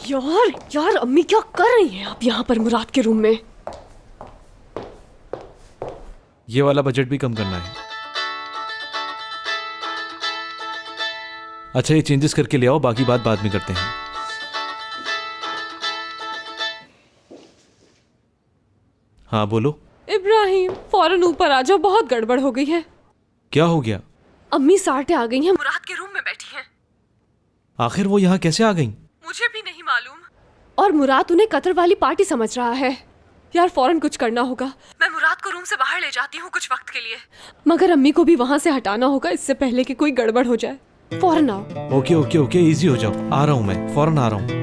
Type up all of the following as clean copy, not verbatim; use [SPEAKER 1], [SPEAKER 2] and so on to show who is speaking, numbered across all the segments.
[SPEAKER 1] यार यार अम्मी क्या कर रही हैं आप यहाँ पर मुराद के रूम में?
[SPEAKER 2] ये वाला बजट भी कम करना है। अच्छा, ये चेंजेस करके ले आओ, बाकी बात बाद में करते हैं। हाँ बोलो।
[SPEAKER 1] इब्राहिम फौरन ऊपर आ जाओ, बहुत गड़बड़ हो गई है।
[SPEAKER 2] क्या हो गया?
[SPEAKER 1] अम्मी साटे आ गई हैं, मुराद के रूम में बैठी हैं।
[SPEAKER 2] आखिर वो यहाँ कैसे आ गई?
[SPEAKER 1] मुझे भी नहीं मालूम। और मुराद उन्हें कतर वाली पार्टी समझ रहा है। यार फौरन कुछ करना होगा। मैं मुराद को रूम से बाहर ले जाती हूँ कुछ वक्त के लिए, मगर अम्मी को भी वहाँ से हटाना होगा इससे पहले कि कोई गड़बड़ हो जाए। फौरन आओ।
[SPEAKER 2] ओके ओके ओके, इजी हो जाओ। आ रहा हूँ मैं, फौरन आ रहा हूँ।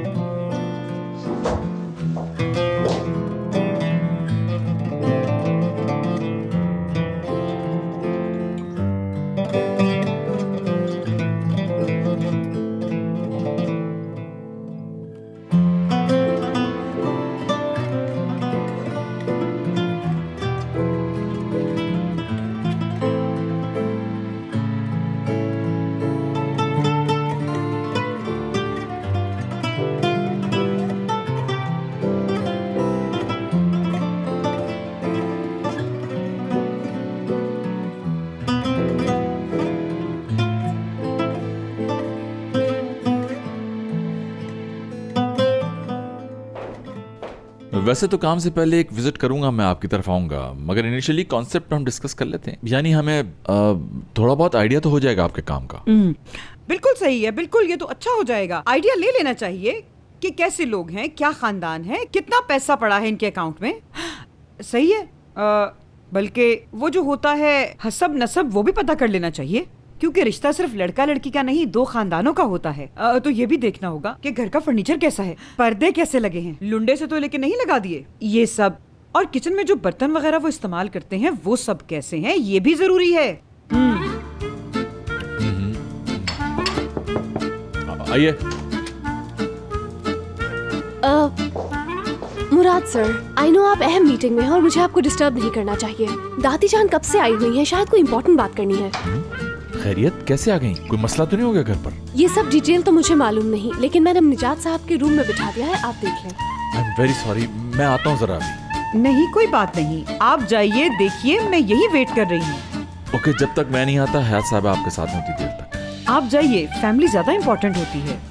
[SPEAKER 3] वैसे तो काम से पहले एक विजिट करूंगा, मैं आपकी तरफ आऊंगा, मगर इनिशियली कॉन्सेप्ट हम डिस्कस कर लेते हैं। यानी हमें थोड़ा बहुत आइडिया तो हो जाएगा आपके काम का।
[SPEAKER 4] बिल्कुल सही है, बिल्कुल, ये तो अच्छा हो जाएगा। आइडिया ले लेना चाहिए कि कैसे लोग हैं, क्या खानदान है, कितना पैसा पड़ा है इनके अकाउंट में। सही है। बल्कि वो जो होता है हसब नसब वो भी पता कर लेना चाहिए, क्योंकि रिश्ता सिर्फ लड़का लड़की का नहीं, दो खानदानों का होता है। तो ये भी देखना होगा कि घर का फर्नीचर कैसा है, पर्दे कैसे लगे हैं, लुंडे से तो लेके नहीं लगा दिए, ये सब। और किचन में जो बर्तन वगैरह वो इस्तेमाल करते हैं वो सब कैसे हैं, ये भी जरूरी है।
[SPEAKER 3] आइए।
[SPEAKER 1] मुराद सर, आई नो आप अहम मीटिंग में हैं और मुझे आपको डिस्टर्ब नहीं करना चाहिए। दादी जान कब से आई हुई हैं, शायद कोई इम्पोर्टेंट बात करनी है।
[SPEAKER 3] खैरियत, कैसे आ गई? कोई मसला तो नहीं हो गया घर पर?
[SPEAKER 1] ये सब डिटेल तो मुझे मालूम नहीं, लेकिन मैंने निजात साहब के रूम में बिठा दिया है, आप देख लें।
[SPEAKER 3] आई एम वेरी सॉरी, मैं आता हूँ जरा अभी।
[SPEAKER 4] नहीं, कोई बात नहीं, आप जाइए, देखिए, मैं यही वेट कर रही हूँ।
[SPEAKER 3] ओके, जब तक मैं नहीं आता हयात साहब आपके साथ में उतनी देर तक।
[SPEAKER 4] आप जाइए, फैमिली ज्यादा इम्पोर्टेंट होती है।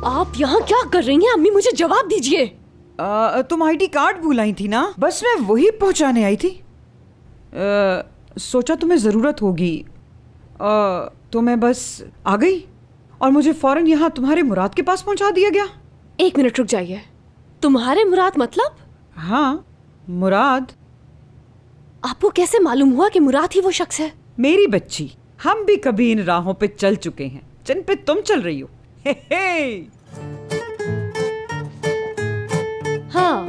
[SPEAKER 1] आप यहाँ क्या कर रही हैं? अम्मी मुझे जवाब दीजिए।
[SPEAKER 4] तुम आईडी कार्ड भूल आई थी ना, बस मैं वही पहुंचाने आई थी। सोचा तुम्हें जरूरत होगी, तो मैं बस आ गई और मुझे फौरन यहाँ तुम्हारे मुराद के पास पहुंचा दिया गया।
[SPEAKER 1] एक मिनट रुक जाइए, तुम्हारे मुराद मतलब?
[SPEAKER 4] हाँ, मुराद।
[SPEAKER 1] आपको कैसे मालूम हुआ कि मुराद ही वो शख्स है?
[SPEAKER 4] मेरी बच्ची, हम भी कभी इन राहों पे चल चुके हैं जिन पे तुम चल रही हो। हे हे।
[SPEAKER 1] हाँ,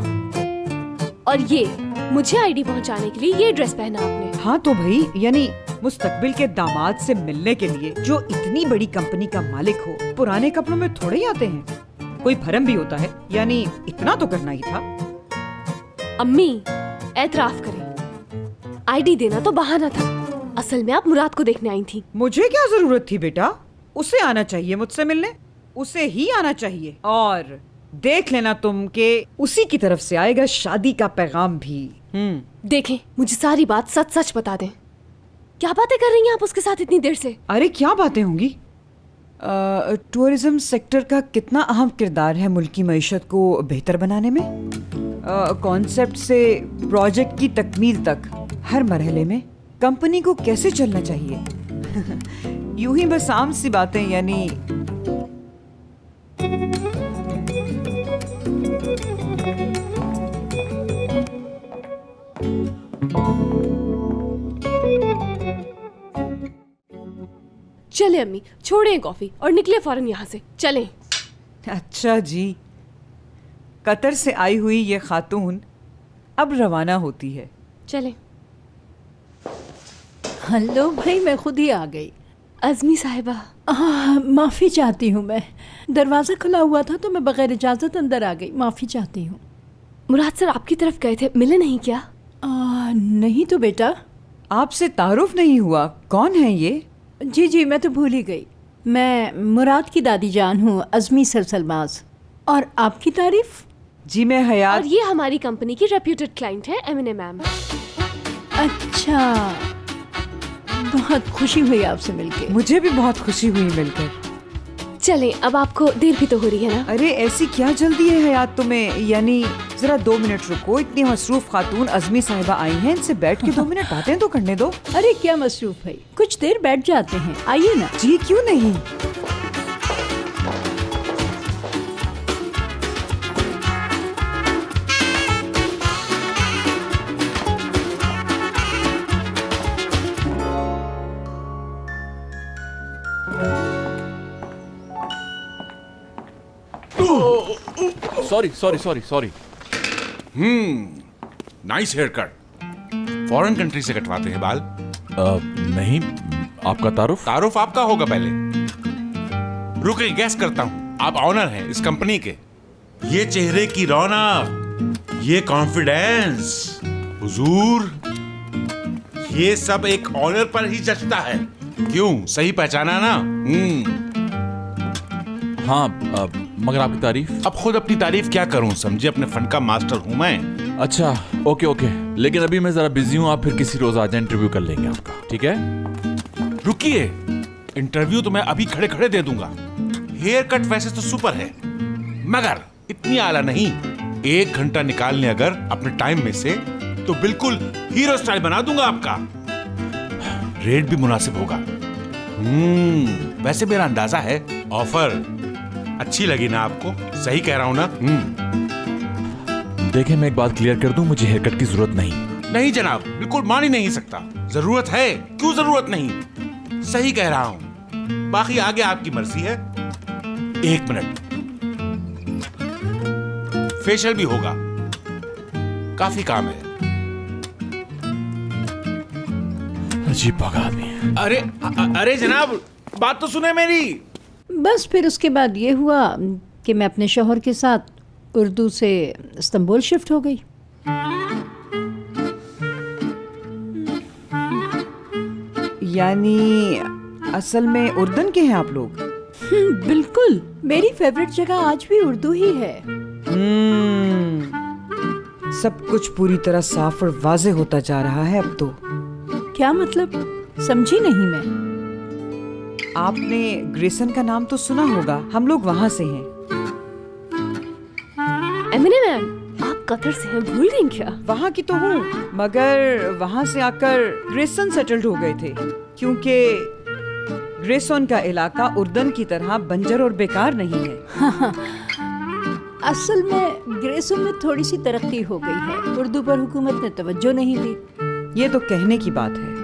[SPEAKER 1] और ये मुझे आईडी पहुंचाने के लिए ये ड्रेस पहना आपने?
[SPEAKER 4] हाँ तो भाई, यानी मुस्तकबिल के दामाद से मिलने के लिए जो इतनी बड़ी कंपनी का मालिक हो, पुराने कपड़ों में थोड़े ही आते हैं, कोई भरम भी होता है, यानी इतना तो करना ही था।
[SPEAKER 1] अम्मी एतराफ करें, आईडी देना तो बहाना था, असल में आप मुराद को देखने आई थी।
[SPEAKER 4] मुझे क्या जरूरत थी बेटा, उसे आना चाहिए मुझसे मिलने, उसे ही आना चाहिए। और देख लेना तुम के उसी की तरफ से आएगा शादी का पैगाम भी।
[SPEAKER 1] देखें, मुझे सारी बात सच सच बता दें। क्या बातें कर रही हैं आप उसके साथ इतनी देर से?
[SPEAKER 4] अरे क्या बातें होंगी, टूरिज्म सेक्टर का कितना अहम किरदार है मुल्क की मईशत को बेहतर बनाने में। कॉन्सेप्ट से प्रोजेक्ट की तकमील तक हर मरहले में कंपनी को कैसे चलना चाहिए। यूं ही बस आम सी बातें, यानी
[SPEAKER 1] चले अम्मी, छोड़ें कॉफी और निकले फौरन यहाँ से, चलें।
[SPEAKER 4] अच्छा जी, कतर से आई हुई ये खातून अब रवाना होती है।
[SPEAKER 1] चलें।
[SPEAKER 5] हेलो भाई, मैं खुद ही आ गई।
[SPEAKER 1] अज़मी साहिबा,
[SPEAKER 5] माफ़ी चाहती हूँ, मैं दरवाज़ा खुला हुआ था तो मैं बगैर इजाज़त अंदर आ गई, माफ़ी चाहती हूँ।
[SPEAKER 1] मुराद सर आपकी तरफ गए थे, मिले नहीं क्या?
[SPEAKER 5] नहीं तो बेटा।
[SPEAKER 4] आपसे तारुफ नहीं हुआ, कौन है ये?
[SPEAKER 5] जी मैं तो भूल ही गई। मैं मुराद की दादी जान हूँ, अज़मी सरसलमाज। और आपकी तारीफ?
[SPEAKER 4] जी मैं हयात।
[SPEAKER 1] और ये हमारी कंपनी की रेप्यूटेड क्लाइंट है एमिने मैम।
[SPEAKER 5] अच्छा, बहुत खुशी हुई आपसे मिलके।
[SPEAKER 4] मुझे भी बहुत खुशी हुई मिलकर।
[SPEAKER 1] चलें, अब आपको देर भी तो हो रही है ना।
[SPEAKER 4] अरे ऐसी क्या जल्दी है हयात तुम्हें? यानी जरा 2 मिनट रुको, इतनी मसरूफ खातून अज़मी साहिबा आई हैं, इनसे बैठ के 2 मिनट बातें तो करने दो।
[SPEAKER 5] अरे क्या मसरूफ है, कुछ देर बैठ जाते हैं, आइए ना।
[SPEAKER 4] जी क्यों नहीं।
[SPEAKER 3] Sorry.
[SPEAKER 6] Nice hair cut. Foreign country से कटवाते हैं बाल?
[SPEAKER 3] नहीं, आपका तारुफ?
[SPEAKER 6] तारुफ आपका होगा पहले। रुके, गैस करता हूं। आप ऑनर हैं इस कंपनी के। ये चेहरे की रौनक, ये कॉन्फिडेंस, हुजूर, ये सब एक ऑनर पर ही जचता है। क्यों, सही पहचाना ना?
[SPEAKER 3] हाँ, मगर आपकी तारीफ?
[SPEAKER 6] अब खुद अपनी तारीफ क्या करूं, समझे, अपने फन का मास्टर हूं मैं।
[SPEAKER 3] अच्छा, ओके। लेकिन अभी मैं जरा बिजी हूँ, आप फिर किसी रोज आ जाए, इंटरव्यू कर लेंगे आपका, ठीक है?
[SPEAKER 6] रुकिए, इंटरव्यू तो मैं अभी खड़े खड़े दे दूंगा। हेयर कट वैसे तो सुपर है, मगर इतनी आला नहीं। 1 घंटा निकाल लें अगर अपने टाइम में से, तो बिल्कुल हीरो स्टाइल बना दूंगा आपका। रेट भी मुनासिब होगा। वैसे मेरा अंदाजा है ऑफर अच्छी लगी ना आपको? सही कह रहा हूं ना?
[SPEAKER 3] देखिए, मैं एक बात क्लियर कर दूं, मुझे हेयर कट की जरूरत नहीं।
[SPEAKER 6] नहीं जनाब, बिल्कुल मान ही नहीं सकता। जरूरत है, क्यों जरूरत नहीं? सही कह रहा हूं। बाकी आगे आपकी मर्जी है। 1 मिनट, फेशियल भी होगा, काफी काम है।
[SPEAKER 3] अजीब भगा आदमी।
[SPEAKER 6] अरे जनाब, बात तो सुने मेरी।
[SPEAKER 5] बस फिर उसके बाद ये हुआ कि मैं अपने शौहर के साथ उर्दू से इस्तांबुल शिफ्ट हो गई।
[SPEAKER 4] यानी असल में उर्दन के हैं आप लोग?
[SPEAKER 5] बिल्कुल, मेरी फेवरेट जगह आज भी उर्दू ही है।
[SPEAKER 4] सब कुछ पूरी तरह साफ और वाज़ेह होता जा रहा है अब तो।
[SPEAKER 5] क्या मतलब, समझी नहीं मैं।
[SPEAKER 4] आपने ग्रेसन का नाम तो सुना होगा, हम लोग वहाँ से हैं।
[SPEAKER 1] एमिने मैम, आप कतर से हैं, भूल गई क्या?
[SPEAKER 4] वहाँ की तो हूँ, मगर वहाँ से आकर ग्रेसन सेटल्ड हो गए थे, क्योंकि ग्रेसन का इलाका उर्दन की तरह बंजर और बेकार नहीं है।
[SPEAKER 5] असल में ग्रेसन में थोड़ी सी तरक्की हो गई है, उर्दू पर हुकूमत ने तवज्जो नहीं दी।
[SPEAKER 4] ये तो कहने की बात है।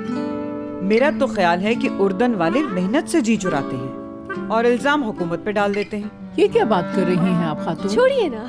[SPEAKER 4] मेरा तो ख्याल है कि उर्दन वाले मेहनत से जी चुराते हैं और इल्जाम हुकूमत पे डाल देते हैं।
[SPEAKER 5] ये क्या बात कर रही हैं आप खातून?
[SPEAKER 1] छोड़िए ना,